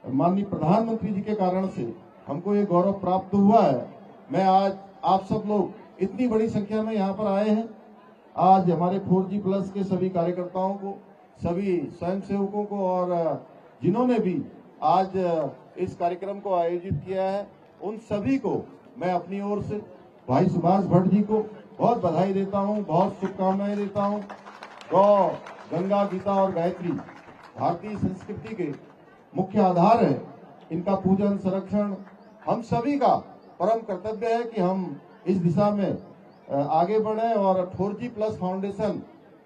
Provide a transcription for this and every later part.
माननीय प्रधानमंत्री जी के कारण से हमको ये गौरव प्राप्त हुआ है। मैं आज आप सब लोग इतनी बड़ी संख्या में यहाँ पर आए हैं। आज हमारे 4G प्लस के सभी कार्यकर्ताओं को, सभी स्वयंसेवकों को और जिन्होंने भी आज इस कार्यक्रम को आयोजित किया है, उन सभी को मैं अपनी ओर से भाई सुभाष भट्ट जी को बहुत बधाई देता हूँ, बहुत शुभकामनाएं देता हूँ। गौ, गंगा, गीता और गायत्री भारतीय संस्कृति के मुख्य आधार है। इनका पूजन, संरक्षण हम सभी का परम कर्तव्य है कि हम इस दिशा में आगे बढ़े। और 4G प्लस फाउंडेशन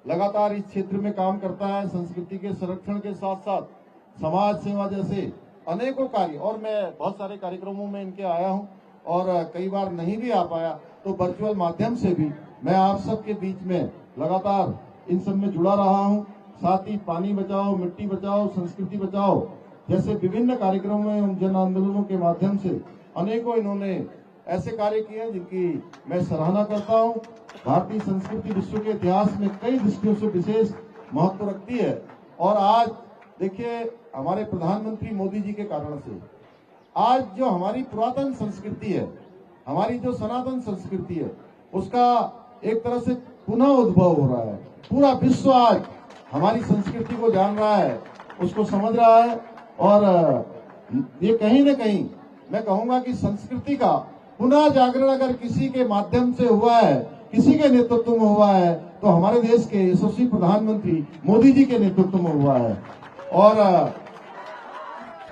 लगातार इस क्षेत्र में काम करता है, संस्कृति के संरक्षण के साथ साथ समाज सेवा जैसे अनेकों कार्य। और मैं बहुत सारे कार्यक्रमों में इनके आया हूं और कई बार नहीं भी आ पाया तो वर्चुअल माध्यम से भी मैं आप सबके बीच में लगातार इन सब में जुड़ा रहा हूं। साथ ही पानी बचाओ, मिट्टी बचाओ, संस्कृति बचाओ जैसे विभिन्न कार्यक्रमों में, जन आंदोलनों के माध्यम से अनेकों इन्होंने ऐसे कार्य किए हैं जिनकी मैं सराहना करता हूं। भारतीय संस्कृति विश्व के इतिहास में कई दृष्टियों से विशेष महत्व रखती है। और आज देखिए, हमारे प्रधानमंत्री मोदी जी के कारण से आज जो हमारी पुरातन संस्कृति है, हमारी जो सनातन संस्कृति है, उसका एक तरह से पुनः उद्भव हो रहा है। पूरा विश्व आज हमारी संस्कृति को जान रहा है, उसको समझ रहा है। और ये कहीं न कहीं मैं कहूंगा कि संस्कृति का पुनः जागरण अगर किसी के माध्यम से हुआ है, किसी के नेतृत्व में हुआ है, तो हमारे देश के यशस्वी प्रधानमंत्री मोदी जी के नेतृत्व में हुआ है। और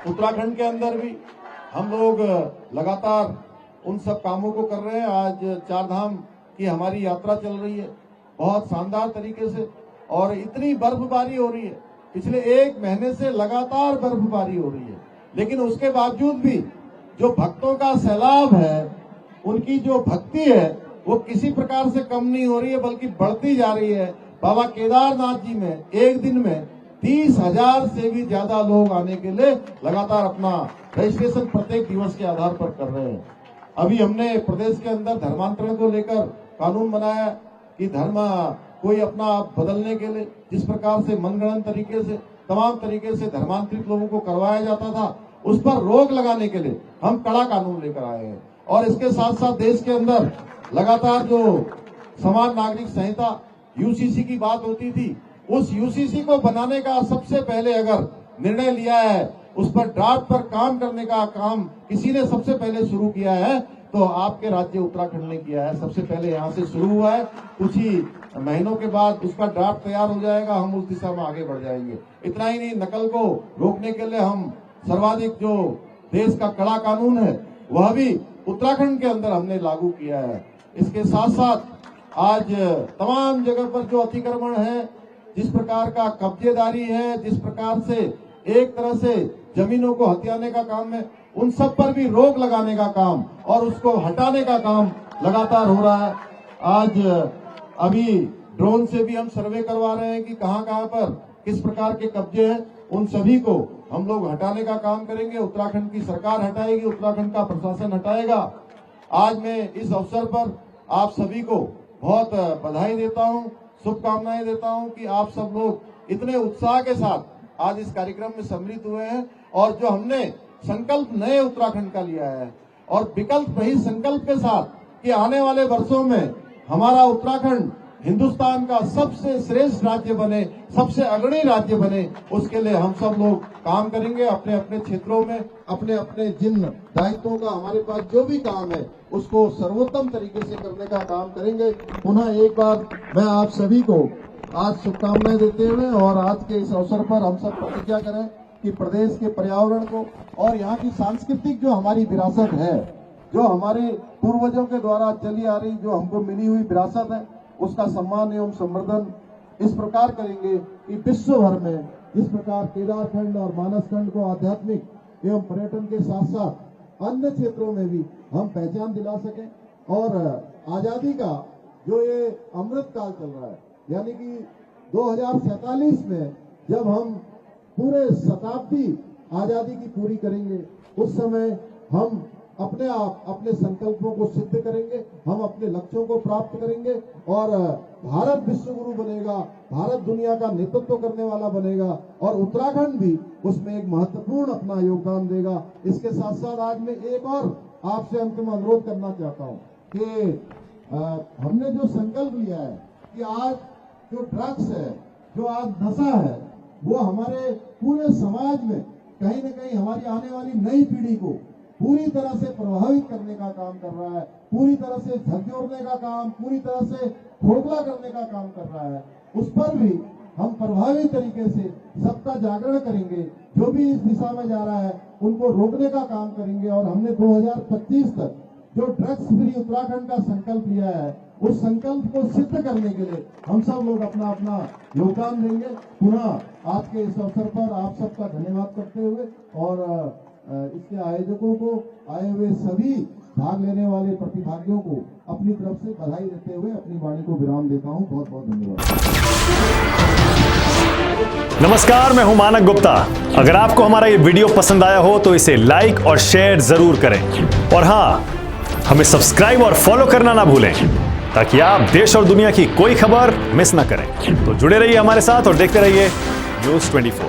उत्तराखंड के अंदर भी हम लोग लगातार उन सब कामों को कर रहे हैं। आज 4 धाम की हमारी यात्रा चल रही है बहुत शानदार तरीके से, और इतनी बर्फबारी हो रही है, पिछले 1 महीने से लगातार बर्फबारी हो रही है। लेकिन उसके बावजूद भी जो भक्तों का सैलाब है, उनकी जो भक्ति है, वो किसी प्रकार से कम नहीं हो रही है, बल्कि बढ़ती जा रही है। बाबा केदारनाथ जी में एक दिन में 30,000 से भी ज्यादा लोग आने के लिए लगातार अपना रजिस्ट्रेशन प्रत्येक दिवस के आधार पर कर रहे हैं। अभी हमने प्रदेश के अंदर धर्मांतरण को लेकर कानून बनाया कि धर्म कोई अपना बदलने के लिए जिस प्रकार से मनगढ़ंत तरीके से, तमाम तरीके से धर्मांतरित लोगों को करवाया जाता था, उस पर रोक लगाने के लिए हम कड़ा कानून लेकर आए हैं। और इसके साथ साथ देश के अंदर लगातार जो समान नागरिक संहिता यूसीसी की बात होती थी, उस यूसीसी को बनाने का सबसे पहले अगर निर्णय लिया है, उस पर ड्राफ्ट पर काम करने का काम किसी ने सबसे पहले शुरू किया है, तो आपके राज्य उत्तराखंड ने किया है। सबसे पहले यहाँ से शुरू हुआ है। कुछ ही महीनों के बाद उसका ड्राफ्ट तैयार हो जाएगा, हम उस दिशा में आगे बढ़ जाएंगे। इतना ही नहीं, नकल को रोकने के लिए हम सर्वाधिक जो देश का कड़ा कानून है, वह भी उत्तराखंड के अंदर हमने लागू किया है। इसके साथ साथ आज तमाम जगह पर जो अतिक्रमण है, जिस प्रकार का कब्जेदारी है, जिस प्रकार से एक तरह से जमीनों को हथियाने का काम है, उन सब पर भी रोक लगाने का काम और उसको हटाने का काम लगातार हो रहा है। आज अभी ड्रोन से भी हम सर्वे करवा रहे हैं कि कहां कहां पर किस प्रकार के कब्जे हैं, उन सभी को हम लोग हटाने का काम करेंगे। उत्तराखंड की सरकार हटाएगी, उत्तराखंड का प्रशासन हटाएगा। आज मैं इस अवसर पर आप सभी को बहुत बधाई देता हूं, शुभकामनाएं देता हूं कि आप सब लोग इतने उत्साह के साथ आज इस कार्यक्रम में सम्मिलित हुए हैं। और जो हमने संकल्प नए उत्तराखंड का लिया है, और विकल्प नहीं संकल्प के साथ कि आने वाले वर्षों में हमारा उत्तराखंड हिंदुस्तान का सबसे श्रेष्ठ राज्य बने, सबसे अग्रणी राज्य बने, उसके लिए हम सब लोग काम करेंगे। अपने अपने क्षेत्रों में अपने अपने जिन दायित्वों का हमारे पास जो भी काम है, उसको सर्वोत्तम तरीके से करने का काम करेंगे। पुनः एक बार मैं आप सभी को आज शुभकामनाएं देते हुए और आज के इस अवसर पर हम सब प्रतिज्ञा करें कि प्रदेश के पर्यावरण को और यहाँ की सांस्कृतिक जो हमारी विरासत है, जो हमारे पूर्वजों के द्वारा चली आ रही जो हमको मिली हुई विरासत है, उसका सम्मान एवं संवर्धन इस प्रकार करेंगे कि विश्व भर में जिस प्रकार केदारखंड और मानसखंड को आध्यात्मिक एवं पर्यटन के साथ साथ अन्य क्षेत्रों में भी हम पहचान दिला सकें। और आजादी का जो ये अमृत काल चल रहा है, यानी कि 2047 में जब हम पूरे शताब्दी आजादी की पूरी करेंगे, उस समय हम अपने आप अपने संकल्पों को सिद्ध करेंगे, हम अपने लक्ष्यों को प्राप्त करेंगे और भारत विश्व गुरु बनेगा, भारत दुनिया का नेतृत्व करने वाला बनेगा और उत्तराखंड भी उसमें एक महत्वपूर्ण अपना योगदान देगा। इसके साथ साथ आज मैं एक और आपसे अंतिम अनुरोध करना चाहता हूं कि हमने जो संकल्प लिया है कि आज जो ड्रग्स है, जो आज नशा है, वो हमारे पूरे समाज में कहीं न कहीं हमारी आने वाली नई पीढ़ी को पूरी तरह से प्रभावित करने का काम कर रहा है, पूरी तरह से झकझोरने का काम, पूरी तरह से खोखला करने का काम कर रहा है। उस पर भी हम प्रभावी तरीके से सबका जागरण करेंगे, जो भी इस दिशा में जा रहा है उनको रोकने का काम करेंगे और हमने 2025 तक जो ड्रग्स फ्री उत्तराखंड का संकल्प लिया है, उस संकल्प को सिद्ध करने के लिए हम सब लोग अपना अपना योगदान देंगे। पुनः आज के इस अवसर पर आप सबका धन्यवाद करते हुए और इसके आयोजकों को, आए हुए सभी भाग लेने वाले प्रतिभागियों को अपनी तरफ से बधाई देते हुए अपनी वाणी को विराम देता हूं। बहुत बहुत धन्यवाद। नमस्कार, मैं हूं मानक गुप्ता। अगर आपको हमारा ये वीडियो पसंद आया हो तो इसे लाइक और शेयर जरूर करें और हाँ, हमें सब्सक्राइब और फॉलो करना ना भूलें ताकि आप देश और दुनिया की कोई खबर मिस ना करें। तो जुड़े रहिए हमारे साथ और देखते रहिए News 24।